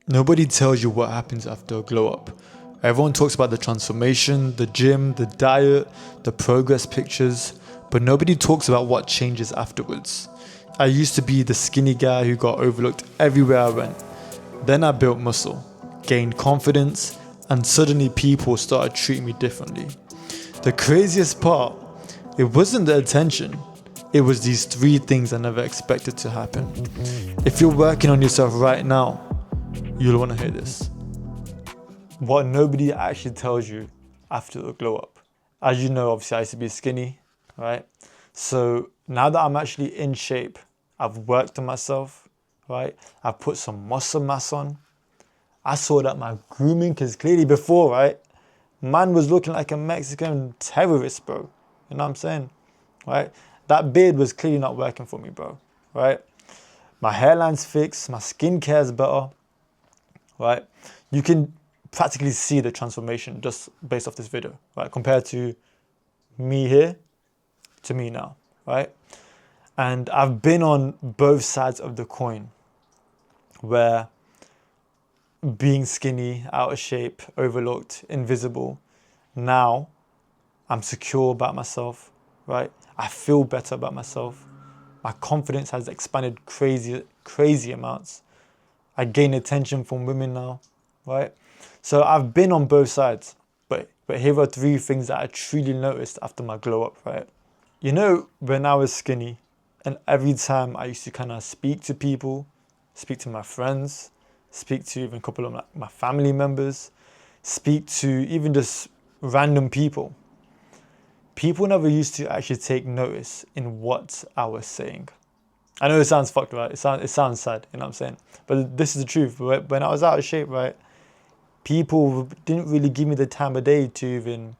Nobody tells you what happens after a glow up. Everyone talks about the transformation, the gym, the diet, the progress pictures, but nobody talks about what changes afterwards. I used to be the skinny guy who got overlooked everywhere I went. Then I built muscle, gained confidence, and suddenly people started treating me differently. The craziest part, it wasn't the attention, it was these three things I never expected to happen. If you're working on yourself right now, you'll want to hear this. What nobody actually tells you after a glow up. As you know, obviously I used to be skinny, right? So now that I'm actually in shape, I've worked on myself, right? I've put some muscle mass on. I saw that my grooming, because clearly before, right? Man was looking like a Mexican terrorist, bro. You know what I'm saying? Right? That beard was clearly not working for me, bro. Right? My hairline's fixed, my skincare's better. Right? You can practically see the transformation just based off this video, right? Compared to me here to me now, right? And I've been on both sides of the coin where being skinny, out of shape, overlooked, invisible. Now I'm secure about myself, right? I feel better about myself. My confidence has expanded crazy amounts. I gain attention from women now, right? So I've been on both sides, but here are three things that I truly noticed after my glow up, right? You know, when I was skinny, and every time I used to kind of speak to people, speak to my friends, speak to even a couple of my family members, speak to even just random people. People never used to actually take notice in what I was saying. I know it sounds fucked, right? It sounds sad, you know what I'm saying? But this is the truth. When I was out of shape, right, people didn't really give me the time of day to even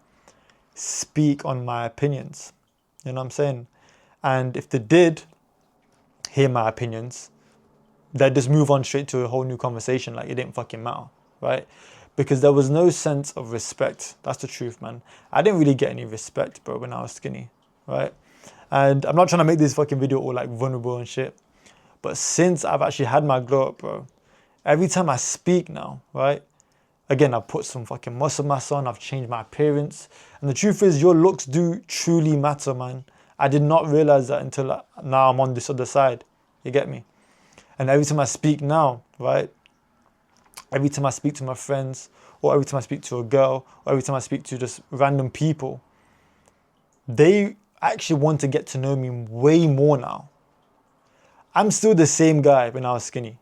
speak on my opinions. You know what I'm saying? And if they did hear my opinions, they'd just move on straight to a whole new conversation like it didn't fucking matter, right? Because there was no sense of respect. That's the truth, man. I didn't really get any respect, bro, when I was skinny, right? And I'm not trying to make this fucking video all like vulnerable and shit. But since I've actually had my glow up, bro, every time I speak now, right? Again, I've put some fucking muscle mass on, I've changed my appearance. And the truth is, your looks do truly matter, man. I did not realize that until now I'm on this other side. You get me? And every time I speak now, right? Every time I speak to my friends, or every time I speak to a girl, or every time I speak to just random people, they actually want to get to know me way more now. I'm still the same guy when I was skinny.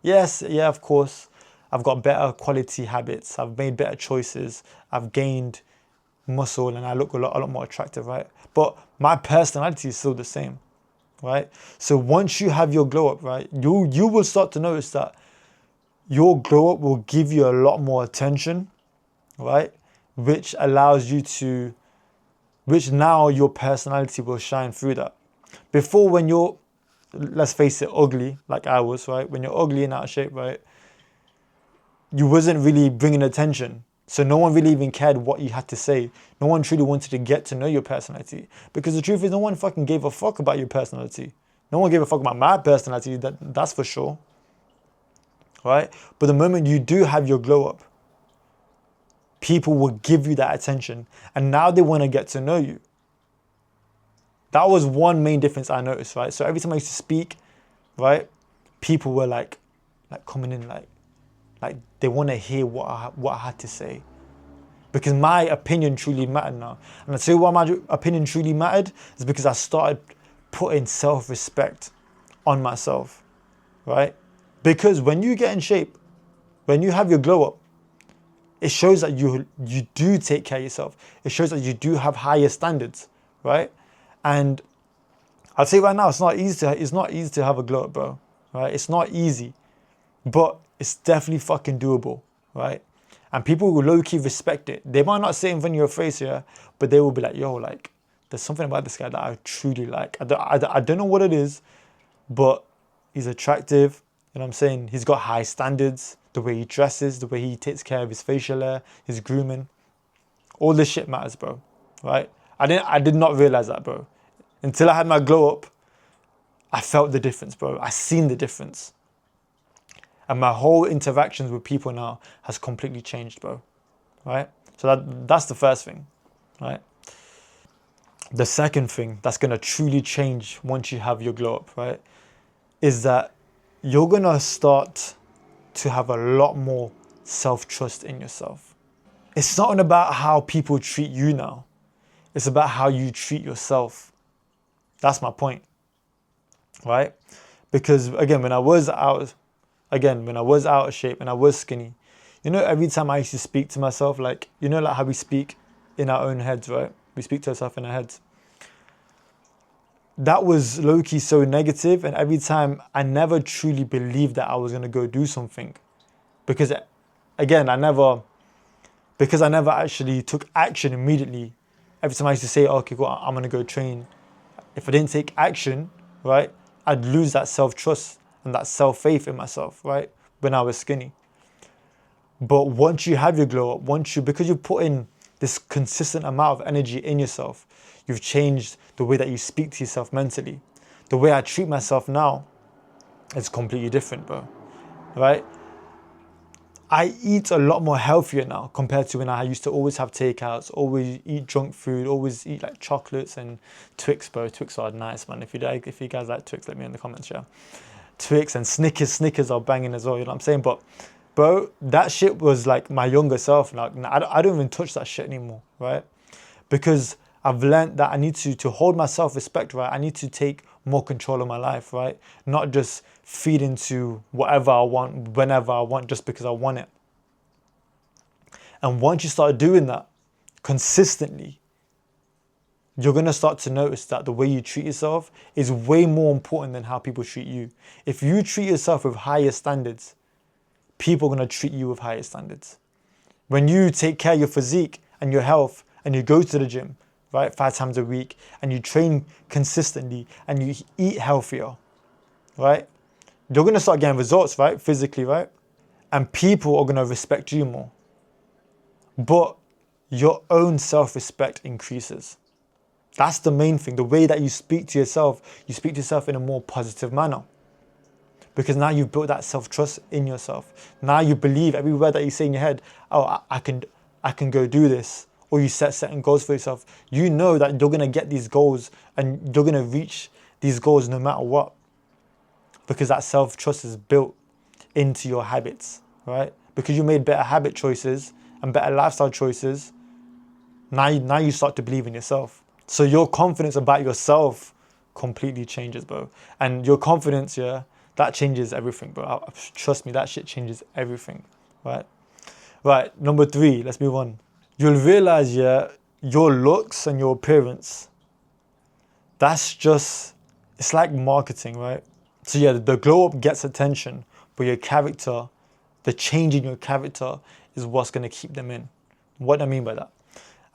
Yes, yeah, of course. I've got better quality habits. I've made better choices. I've gained muscle and I look a lot more attractive, right? But my personality is still the same, right? So once you have your glow up, right, you will start to notice that your glow up will give you a lot more attention, right? Which allows you to, which now your personality will shine through that. Before, when you're, let's face it, ugly, like I was, right? When you're ugly and out of shape, right? You wasn't really bringing attention. So no one really even cared what you had to say. No one truly wanted to get to know your personality. Because the truth is, no one fucking gave a fuck about your personality. No one gave a fuck about my personality, that's for sure. Right? But the moment you do have your glow up, people will give you that attention. And now they want to get to know you. That was one main difference I noticed, right? So every time I used to speak, right, people were like coming in like they want to hear what I had to say. Because my opinion truly mattered now. And I tell you why my opinion truly mattered is because I started putting self-respect on myself, right? Because when you get in shape, when you have your glow up, it shows that you do take care of yourself. It shows that you do have higher standards, right? And I'll tell you right now, it's not easy to have a glow up, bro, right? It's not easy, but it's definitely fucking doable, right? And people will low-key respect it. They might not say it in front of your face, yeah, but they will be like, yo, like, there's something about this guy that I truly like. I don't know what it is, but he's attractive. You know what I'm saying? He's got high standards. The way he dresses, the way he takes care of his facial hair, his grooming. All this shit matters, bro, right? I did not realize that, bro. Until I had my glow up, I felt the difference, bro. I seen the difference. And my whole interactions with people now has completely changed, bro. Right? So that's the first thing, right? The second thing that's gonna truly change once you have your glow up, right, is that you're gonna start to have a lot more self-trust in yourself. It's not about how people treat you now. It's about how you treat yourself. That's my point, right? Because again, when I was out of shape and I was skinny, every time I used to speak to myself, like, like how we speak in our own heads, right? We speak to ourselves in our heads. That was low-key so negative, and every time I never truly believed that I was gonna go do something. Because again, I never actually took action immediately. Every time I used to say, okay, cool, I'm gonna go train. If I didn't take action, right, I'd lose that self-trust and that self-faith in myself, right, when I was skinny. But once you have your glow up, because you put in this consistent amount of energy in yourself, you've changed the way that you speak to yourself mentally. The way I treat myself now is completely different, bro, right? I eat a lot more healthier now compared to when I used to always have takeouts, always eat junk food, always eat like chocolates and Twix, bro. Twix are nice, man. If you guys like Twix, let me know in the comments, yeah. Twix and Snickers are banging as well, you know what I'm saying? But bro, that shit was like my younger self. Now I don't even touch that shit anymore, right? Because I've learned that I need to hold my self-respect, right? I need to take more control of my life, right? Not just feed into whatever I want, whenever I want, just because I want it. And once you start doing that consistently, you're going to start to notice that the way you treat yourself is way more important than how people treat you. If you treat yourself with higher standards, people are going to treat you with higher standards. When you take care of your physique and your health and you go to the gym, right, 5 times a week, and you train consistently and you eat healthier, right, you're going to start getting results, right, physically, right? And people are going to respect you more. But your own self-respect increases. That's the main thing. The way that you speak to yourself in a more positive manner. Because now you've built that self-trust in yourself. Now you believe every word that you say in your head, oh, I can go do this. Or you set certain goals for yourself. You know that you're going to get these goals and you're going to reach these goals no matter what. Because that self-trust is built into your habits, right? Because you made better habit choices and better lifestyle choices, now you start to believe in yourself. So your confidence about yourself completely changes, bro. And your confidence, yeah, that changes everything, bro. Trust me, that shit changes everything, right? Right, number 3, let's move on. You'll realize, yeah, your looks and your appearance, it's like marketing, right? So yeah, the glow up gets attention, but your character, the change in your character is what's going to keep them in. What do I mean by that?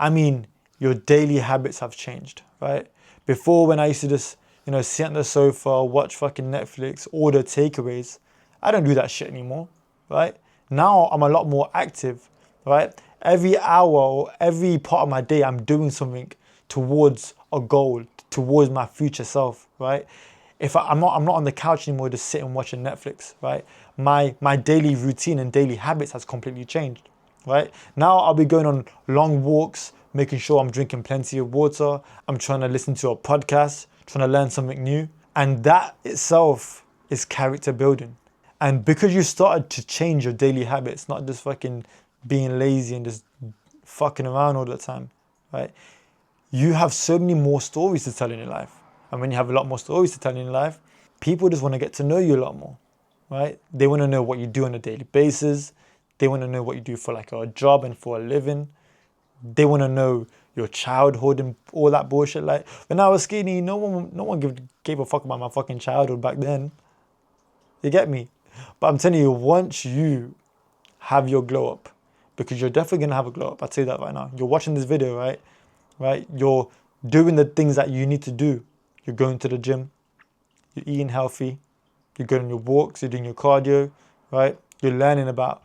I mean, your daily habits have changed, right? Before, when I used to just, sit on the sofa, watch fucking Netflix, order takeaways, I don't do that shit anymore, right? Now I'm a lot more active, right? Every hour or every part of my day, I'm doing something towards a goal, towards my future self, right? I'm not on the couch anymore just sitting watching Netflix, right? My daily routine and daily habits has completely changed, right? Now I'll be going on long walks, making sure I'm drinking plenty of water. I'm trying to listen to a podcast, trying to learn something new. And that itself is character building. And because you started to change your daily habits, not just fucking being lazy and just fucking around all the time, right? You have so many more stories to tell in your life. And when you have a lot more stories to tell in your life, people just want to get to know you a lot more, right? They want to know what you do on a daily basis. They want to know what you do for like a job and for a living. They want to know your childhood and all that bullshit. Like when I was skinny, no one gave a fuck about my fucking childhood back then. You get me? But I'm telling you, once you have your glow up, because you're definitely going to have a glow up. I'll tell you that right now. You're watching this video, right? You're doing the things that you need to do. You're going to the gym. You're eating healthy. You're going on your walks. You're doing your cardio, right? You're learning about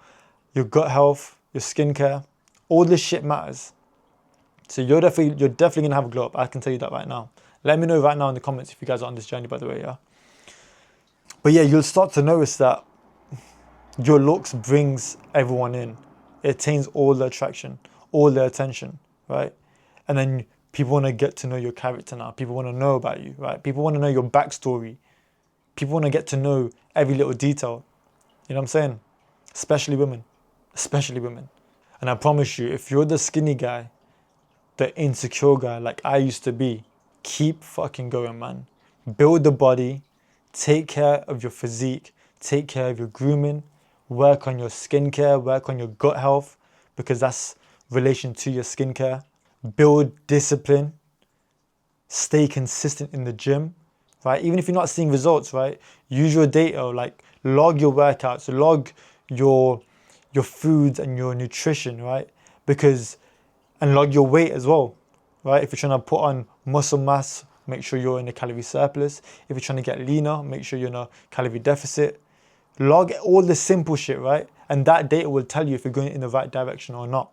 your gut health, your skincare. All this shit matters. So you're definitely going to have a glow up. I can tell you that right now. Let me know right now in the comments if you guys are on this journey, by the way, yeah? But yeah, you'll start to notice that Your looks brings everyone in. It attains all the attraction, all the attention, right? And then people want to get to know your character now. People want to know about you, right? People want to know your backstory. People want to get to know every little detail. You know what I'm saying? Especially women. Especially women. And I promise you, if you're the skinny guy, the insecure guy like I used to be, keep fucking going, man. Build the body, take care of your physique, take care of your grooming, work on your skincare, work on your gut health, because that's relation to your skincare. Build discipline, stay consistent in the gym, right? Even if you're not seeing results, right? Use your data, like log your workouts, log your foods and your nutrition, right? Because and log your weight as well, right? If you're trying to put on muscle mass, make sure you're in a calorie surplus. If you're trying to get leaner, make sure you're in a calorie deficit. Log all the simple shit, right? And that data will tell you if you're going in the right direction or not,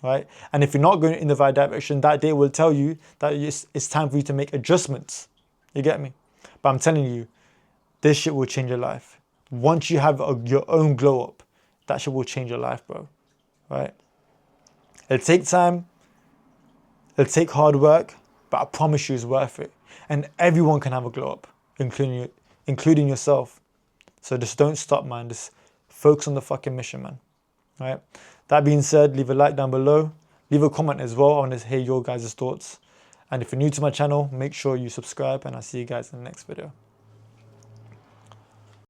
right? And if you're not going in the right direction, that data will tell you that it's time for you to make adjustments. You get me? But I'm telling you, this shit will change your life. Once you have your own glow up, that shit will change your life, bro, right? It'll take time, it'll take hard work, but I promise you it's worth it. And everyone can have a glow up, including yourself. So just don't stop, man. Just focus on the fucking mission, man. All right? That being said, leave a like down below. Leave a comment as well. I want to hear your guys' thoughts. And if you're new to my channel, make sure you subscribe, and I'll see you guys in the next video.